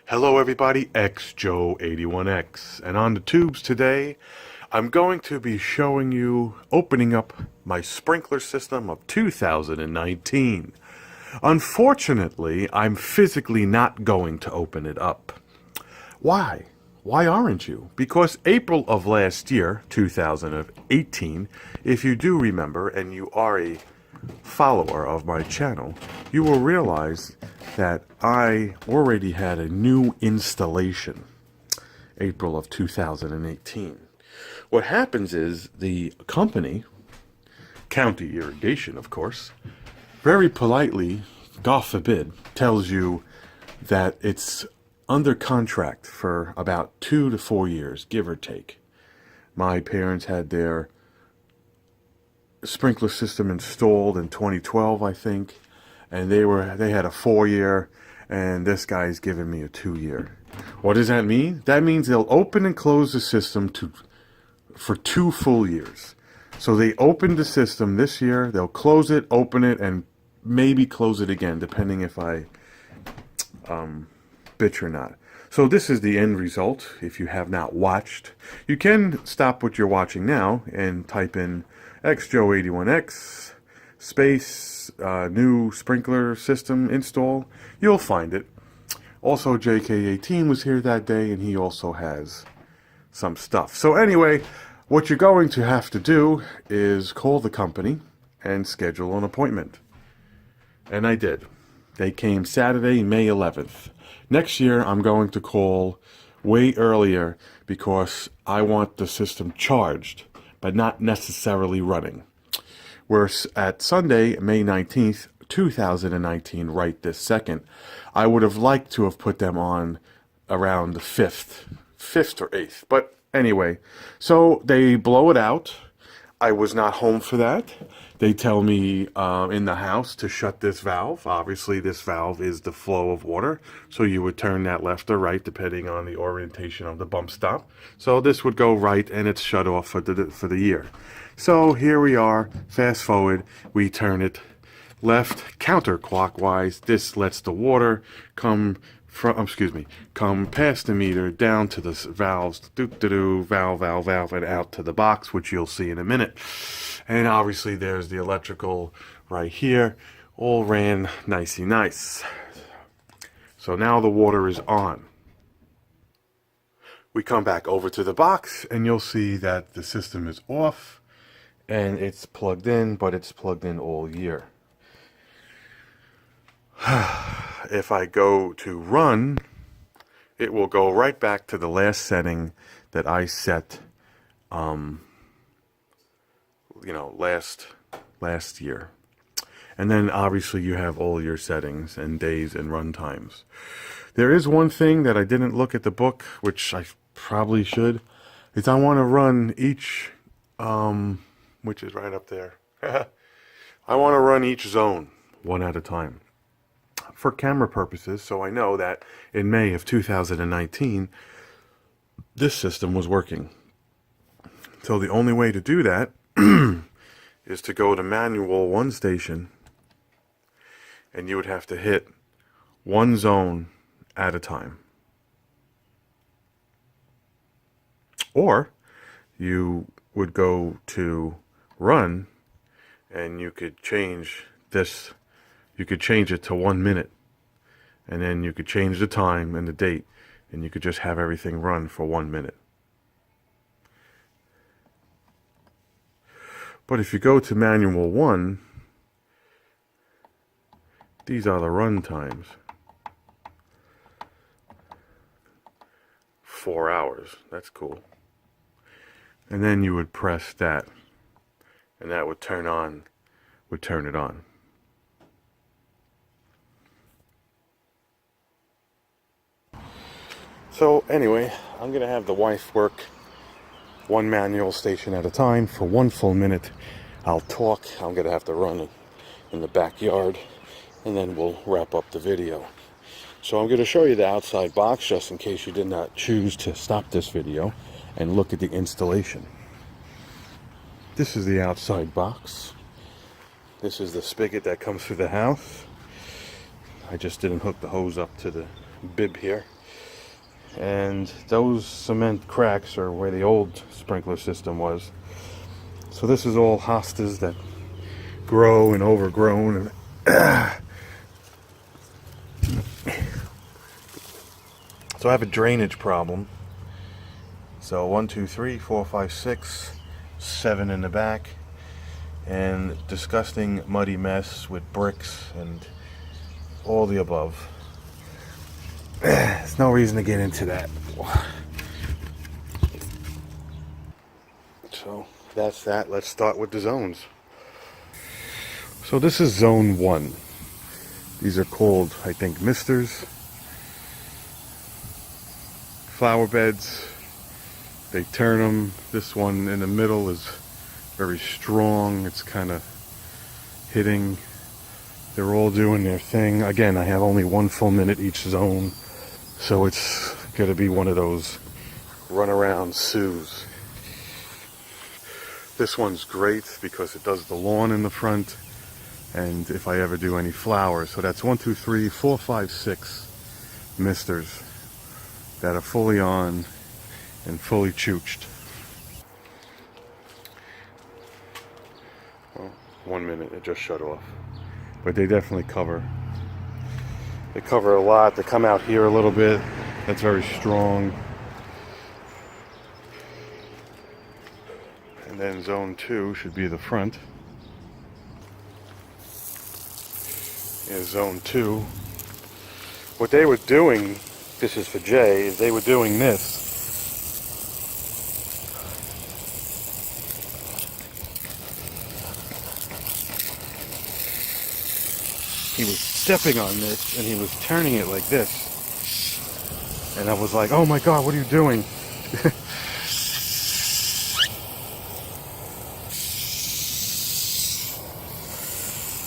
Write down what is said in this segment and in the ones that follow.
Hello everybody, XJoe81X, and on the tubes today, I'm going to be showing you opening up my sprinkler system of 2019. Unfortunately, I'm physically not going to open it up. Why? Why aren't you? Because April of last year, 2018, if you do remember, and you are a follower of my channel, you will realize that I already had a new installation, April of 2018. What happens is the company, County Irrigation of course, very politely, God forbid, tells you that it's under contract for about 2 to 4 years, give or take. My parents had their sprinkler system installed in 2012, I think, and they had a 4-year, and this guy's giving me a 2-year. What does that mean? That means they'll open and close the system for 2 full years. So they opened the system this year, they'll close it, open it, and maybe close it again, depending if I bitch or not. So this is the end result. If you have not watched, you can stop what you're watching now and type in XJoe81X space new sprinkler system install. You'll find it. Also, JK18 was here that day, and he also has some stuff. So anyway, what you're going to have to do is call the company and schedule an appointment. And I did. They came Saturday, May 11th. Next year, I'm going to call way earlier because I want the system charged, but not necessarily running. We're at Sunday, May 19th, 2019, right this second. I would have liked to have put them on around the 5th or 8th. But anyway, so they blow it out. I was not home for that. They tell me in the house to shut this valve. Obviously, this valve is the flow of water, so you would turn that left or right depending on the orientation of the bump stop. So this would go right, and it's shut off for the year. So here we are. Fast forward, we turn it left counterclockwise. This lets the water come past the meter down to the valves, valve, and out to the box, which you'll see in a minute. And obviously there's the electrical right here, all ran nicey nice. So now the water is on. We come back over to the box, and you'll see that the system is off, and it's plugged in, but it's plugged in all year. If I go to run, it will go right back to the last setting that I set, last year. And then obviously you have all your settings and days and run times. There is one thing that I didn't look at the book, which I probably should, is I want to run each, which is right up there. I want to run each zone one at a time for camera purposes, so I know that in May of 2019 this system was working. So the only way to do that is to go to manual 1 station, and you would have to hit one zone at a time. Or you would go to run, and you could change this. You could change it to 1 minute, and then you could change the time and the date, and you could just have everything run for 1 minute. But if you go to manual 1, these are the run times. 4 hours. That's cool. And then you would press that, and that would turn it on. So anyway, I'm going to have the wife work one manual station at a time for 1 full minute. I'll talk. I'm going to have to run in the backyard, and then we'll wrap up the video. So I'm going to show you the outside box just in case you did not choose to stop this video and look at the installation. This is the outside box. This is the spigot that comes through the house. I just didn't hook the hose up to the bib here. and those cement cracks are where the old sprinkler system was. So this is all hostas that grow and overgrown. So I have a drainage problem. So 1, 2, 3, 4, 5, 6, 7 in the back, and disgusting muddy mess with bricks and all the above. There's no reason to get into that. So that's that. Let's start with the zones. So this is zone 1. These are called, I think, misters. Flower beds. They turn them. This one in the middle is very strong. It's kind of hitting. They're all doing their thing. Again, I have only 1 full minute each zone, so it's going to be one of those runaround Sues. This one's great because it does the lawn in the front, and if I ever do any flowers. So that's 1, 2, 3, 4, 5, 6 misters that are fully on and fully chooched. Well, 1 minute, it just shut off. But they definitely cover. They cover a lot. They come out here a little bit. That's very strong. And then zone 2 should be the front. Is zone 2. What they were doing, this is for Jay, is they were doing this. He was stepping on this and he was turning it like this. And I was like, oh my God, what are you doing?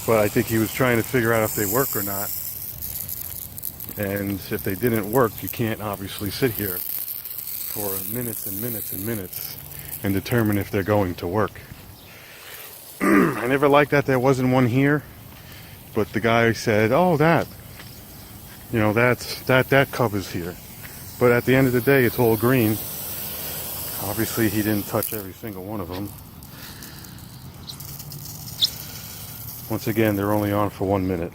But I think he was trying to figure out if they work or not. And if they didn't work, you can't obviously sit here for minutes and minutes and minutes and determine if they're going to work. I never liked that there wasn't one here. But the guy said, oh, that covers here. But at the end of the day, it's all green. Obviously, he didn't touch every single one of them. Once again, they're only on for 1 minute.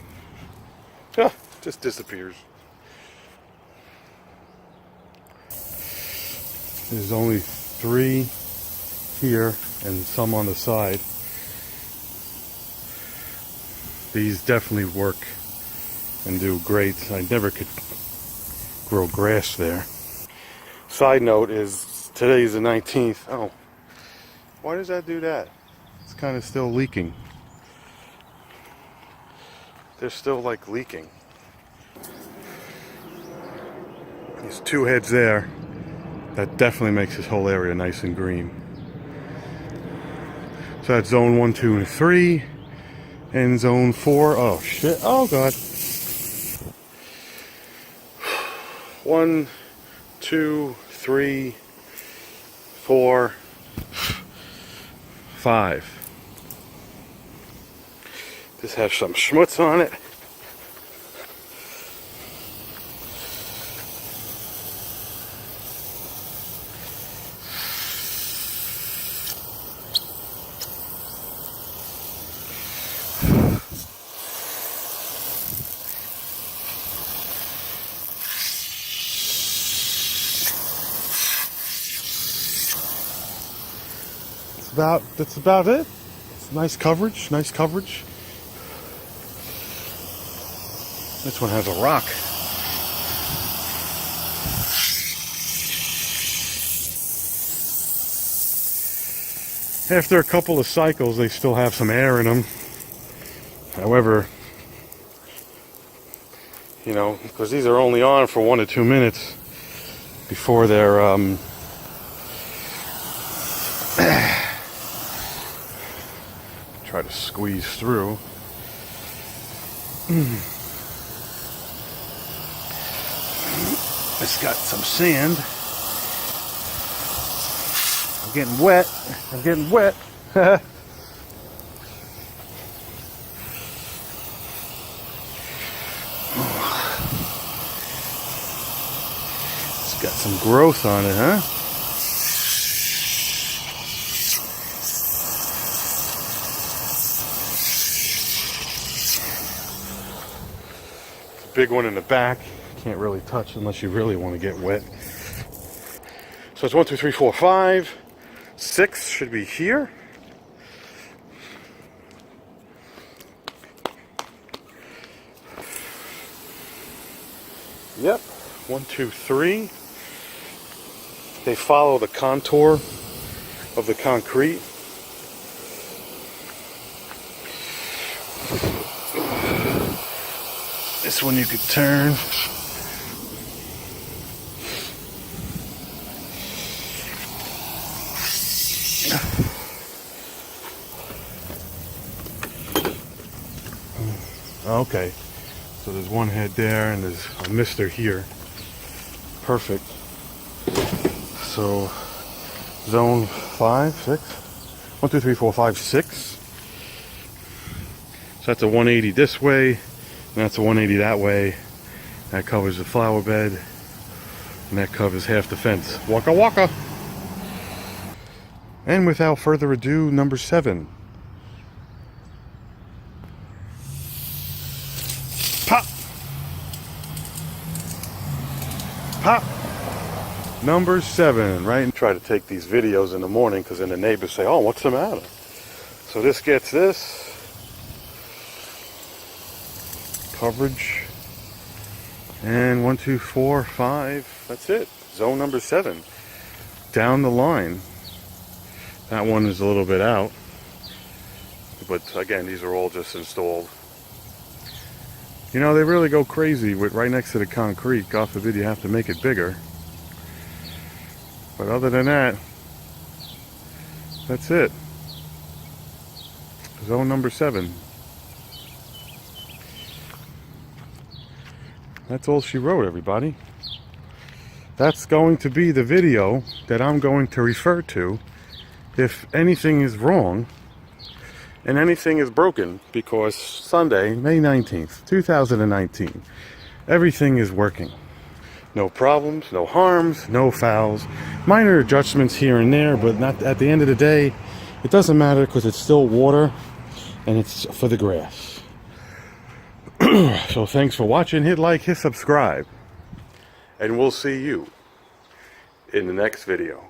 Ah, just disappears. There's only 3 here and some on the side. These definitely work and do great. I never could grow grass there. Side note is today's the 19th. Oh, why does that do that? It's kind of still leaking. They're still like leaking. There's 2 heads there. That definitely makes this whole area nice and green. So that's zone 1, 2, and 3. And zone 4, oh shit, oh God. 1, 2, 3, 4, 5. This has some schmutz on it. That's about it. It's nice coverage, nice coverage. This one has a rock. After a couple of cycles, they still have some air in them. However, because these are only on for 1 to 2 minutes before they're try to squeeze through. It's got some sand. I'm getting wet. I'm getting wet. Got some growth on it, huh? Big one in the back. Can't really touch unless you really want to get wet. So it's 1, 2, 3, 4, 5. 6 should be here. Yep. 1, 2, 3. They follow the contour of the concrete. This one you could turn. Okay, so there's one head there and there's a mister here. Perfect. So zone 5, 6. 1, 2, 3, 4, 5, 6. So that's a 180 this way, and that's a 180 that way. That covers the flower bed, and that covers half the fence. Waka waka! And without further ado, number 7. Pop! Pop! Number 7, right? And try to take these videos in the morning because then the neighbors say, oh, what's the matter? So this gets this. Coverage. And 1, 2, 4, 5. That's it. Zone number 7. Down the line. That one is a little bit out. But again, these are all just installed. You know, they really go crazy with right next to the concrete. God forbid you have to make it bigger. But other than that, that's it. Zone number 7. That's all she wrote, everybody. That's going to be the video that I'm going to refer to if anything is wrong and anything is broken, because Sunday, May 19th, 2019, everything is working. No problems, no harms, no fouls. Minor adjustments here and there, but not at the end of the day, it doesn't matter because it's still water and it's for the grass. So thanks for watching. Hit like, hit subscribe, and we'll see you in the next video.